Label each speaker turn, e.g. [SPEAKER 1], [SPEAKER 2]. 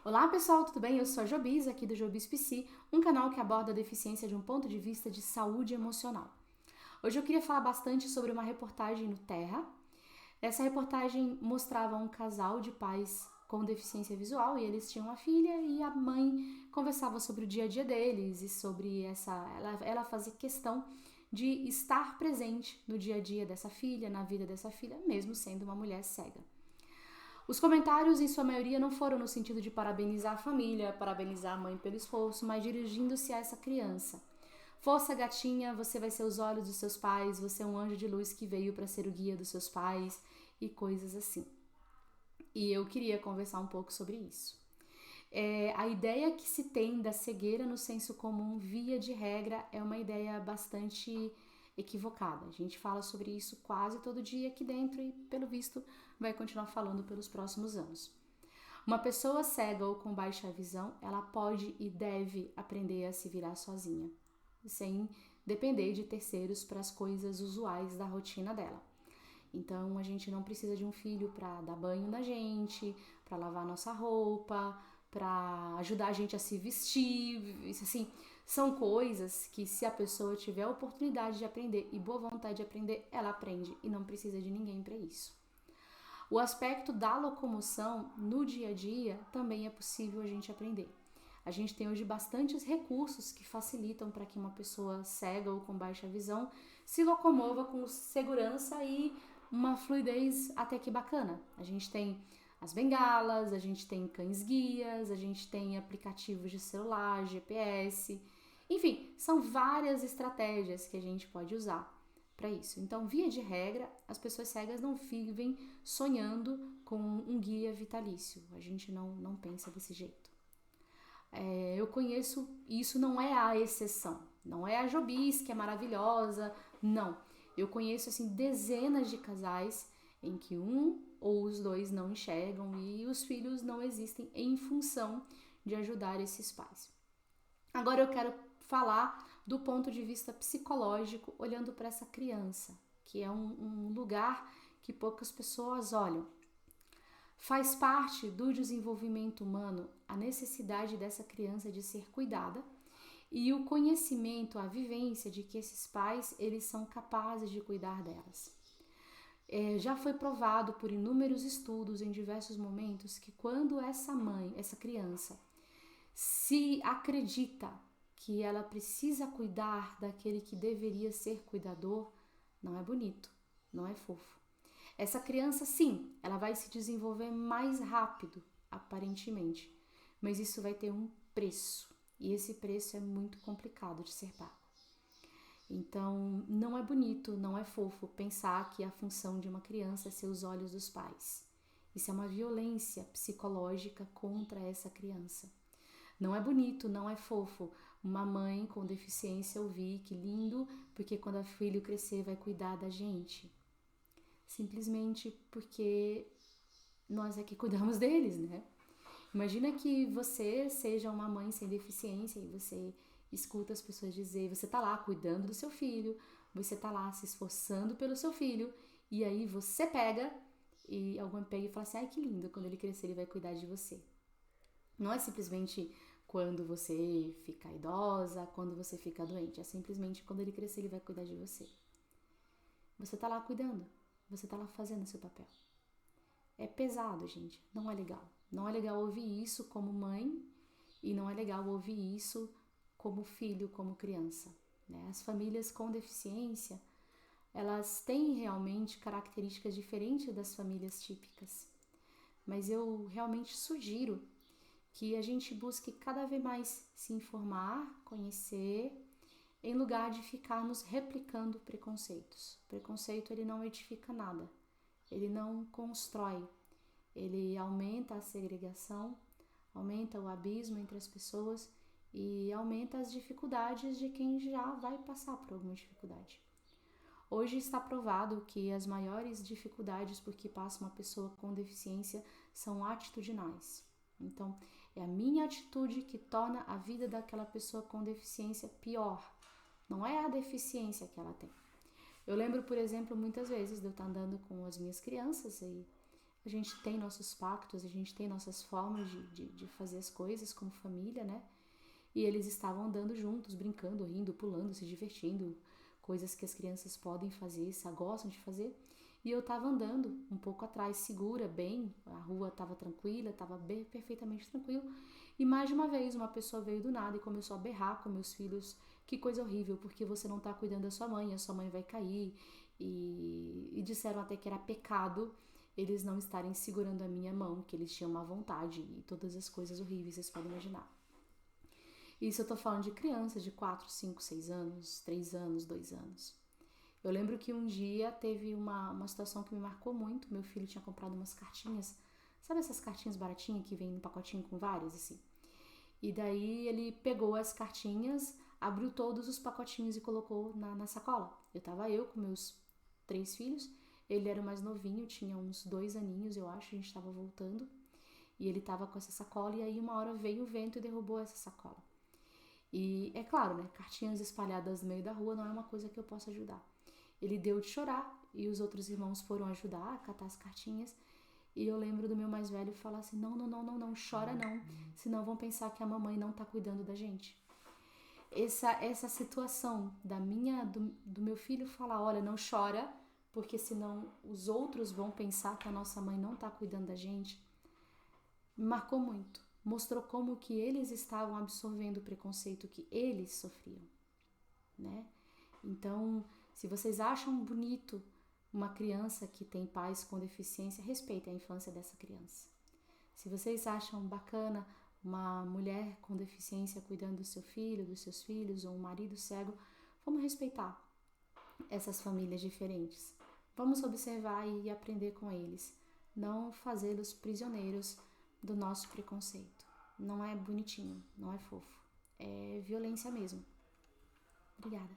[SPEAKER 1] Olá pessoal, tudo bem? Eu sou a Jobis, aqui do Jobis PC, um canal que aborda a deficiência de um ponto de vista de saúde emocional. Hoje eu queria falar bastante sobre uma reportagem no Terra. Essa reportagem mostrava um casal de pais com deficiência visual e eles tinham uma filha e a mãe conversava sobre o dia a dia deles e sobre ela fazia questão de estar presente no dia a dia dessa filha, na vida dessa filha, mesmo sendo uma mulher cega. Os comentários, em sua maioria, não foram no sentido de parabenizar a família, parabenizar a mãe pelo esforço, mas dirigindo-se a essa criança. Força, gatinha, você vai ser os olhos dos seus pais, você é um anjo de luz que veio para ser o guia dos seus pais e coisas assim. E eu queria conversar um pouco sobre isso. A ideia que se tem da cegueira no senso comum, via de regra, é uma ideia bastante equivocada. A gente fala sobre isso quase todo dia aqui dentro e, pelo visto, vai continuar falando pelos próximos anos. Uma pessoa cega ou com baixa visão, ela pode e deve aprender a se virar sozinha, sem depender de terceiros para as coisas usuais da rotina dela. Então, a gente não precisa de um filho para dar banho na gente, para lavar nossa roupa, para ajudar a gente a se vestir. Isso, assim, são coisas que, se a pessoa tiver a oportunidade de aprender e boa vontade de aprender, ela aprende e não precisa de ninguém para isso. O aspecto da locomoção no dia a dia também é possível a gente aprender. A gente tem hoje bastantes recursos que facilitam para que uma pessoa cega ou com baixa visão se locomova com segurança e uma fluidez até que bacana. A gente tem as bengalas, a gente tem cães guias, a gente tem aplicativos de celular, GPS, enfim, são várias estratégias que a gente pode usar para isso. Então, via de regra, as pessoas cegas não vivem sonhando com um guia vitalício. A gente não pensa desse jeito. Eu conheço, e isso não é a exceção. Não é a Jobis, que é maravilhosa, não. Eu conheço, assim, dezenas de casais em que um ou os dois não enxergam e os filhos não existem em função de ajudar esses pais. Agora eu quero falar do ponto de vista psicológico, olhando para essa criança, que é um lugar que poucas pessoas olham. Faz parte do desenvolvimento humano a necessidade dessa criança de ser cuidada e o conhecimento, a vivência de que esses pais, eles são capazes de cuidar delas. Já foi provado por inúmeros estudos em diversos momentos que quando essa mãe, essa criança, se acredita que ela precisa cuidar daquele que deveria ser cuidador, não é bonito, não é fofo. Essa criança, sim, ela vai se desenvolver mais rápido, aparentemente, mas isso vai ter um preço, e esse preço é muito complicado de ser pago. Então, não é bonito, não é fofo pensar que a função de uma criança é ser os olhos dos pais. Isso é uma violência psicológica contra essa criança. Não é bonito, não é fofo uma mãe com deficiência ouvir que lindo, porque quando a filho crescer vai cuidar da gente. Simplesmente porque nós é que cuidamos deles, né? Imagina que você seja uma mãe sem deficiência e você escuta as pessoas dizer, você tá lá cuidando do seu filho, você tá lá se esforçando pelo seu filho, e aí você pega e alguém pega e fala assim, ai que lindo, quando ele crescer ele vai cuidar de você. Não é simplesmente quando você fica idosa, quando você fica doente, é simplesmente quando ele crescer ele vai cuidar de você. Você tá lá cuidando, você tá lá fazendo o seu papel. É pesado, gente, não é legal. Não é legal ouvir isso como mãe e não é legal ouvir isso como filho, como criança. Né? As famílias com deficiência, elas têm realmente características diferentes das famílias típicas. Mas eu realmente sugiro que a gente busque cada vez mais se informar, conhecer, em lugar de ficarmos replicando preconceitos. O preconceito, ele não edifica nada, ele não constrói, ele aumenta a segregação, aumenta o abismo entre as pessoas e aumenta as dificuldades de quem já vai passar por alguma dificuldade. Hoje está provado que as maiores dificuldades por que passa uma pessoa com deficiência são atitudinais. Então, é a minha atitude que torna a vida daquela pessoa com deficiência pior. Não é a deficiência que ela tem. Eu lembro, por exemplo, muitas vezes de eu estar andando com as minhas crianças e a gente tem nossos pactos, a gente tem nossas formas de fazer as coisas como família, né? E eles estavam andando juntos, brincando, rindo, pulando, se divertindo, coisas que as crianças podem fazer, gostam de fazer. E eu tava andando um pouco atrás, segura, bem, a rua tava tranquila, tava bem, perfeitamente tranquilo. E mais de uma vez uma pessoa veio do nada e começou a berrar com meus filhos. Que coisa horrível, porque você não tá cuidando da sua mãe, a sua mãe vai cair. E disseram até que era pecado eles não estarem segurando a minha mão, que eles tinham má vontade e todas as coisas horríveis, vocês podem imaginar. Isso eu tô falando de crianças de 4, 5, 6 anos, 3 anos, 2 anos. Eu lembro que um dia teve uma situação que me marcou muito. Meu filho tinha comprado umas cartinhas, sabe essas cartinhas baratinhas que vem num pacotinho com várias, assim? E daí ele pegou as cartinhas, abriu todos os pacotinhos e colocou na sacola. Eu com meus 3 filhos, ele era o mais novinho, tinha uns 2 aninhos, eu acho, a gente tava voltando. E ele tava com essa sacola e aí uma hora veio o vento e derrubou essa sacola. E é claro, né, cartinhas espalhadas no meio da rua não é uma coisa que eu possa ajudar. Ele deu de chorar e os outros irmãos foram ajudar a catar as cartinhas. E eu lembro do meu mais velho falar assim, não, chora não, senão vão pensar que a mamãe não tá cuidando da gente. Essa situação do meu filho falar, olha, não chora, porque senão os outros vão pensar que a nossa mãe não tá cuidando da gente, me marcou muito. Mostrou como que eles estavam absorvendo o preconceito que eles sofriam, né? Então, se vocês acham bonito uma criança que tem pais com deficiência, respeitem a infância dessa criança. Se vocês acham bacana uma mulher com deficiência cuidando do seu filho, dos seus filhos, ou um marido cego, vamos respeitar essas famílias diferentes. Vamos observar e aprender com eles, não fazê-los prisioneiros do nosso preconceito. Não é bonitinho, não é fofo, é violência mesmo. Obrigada.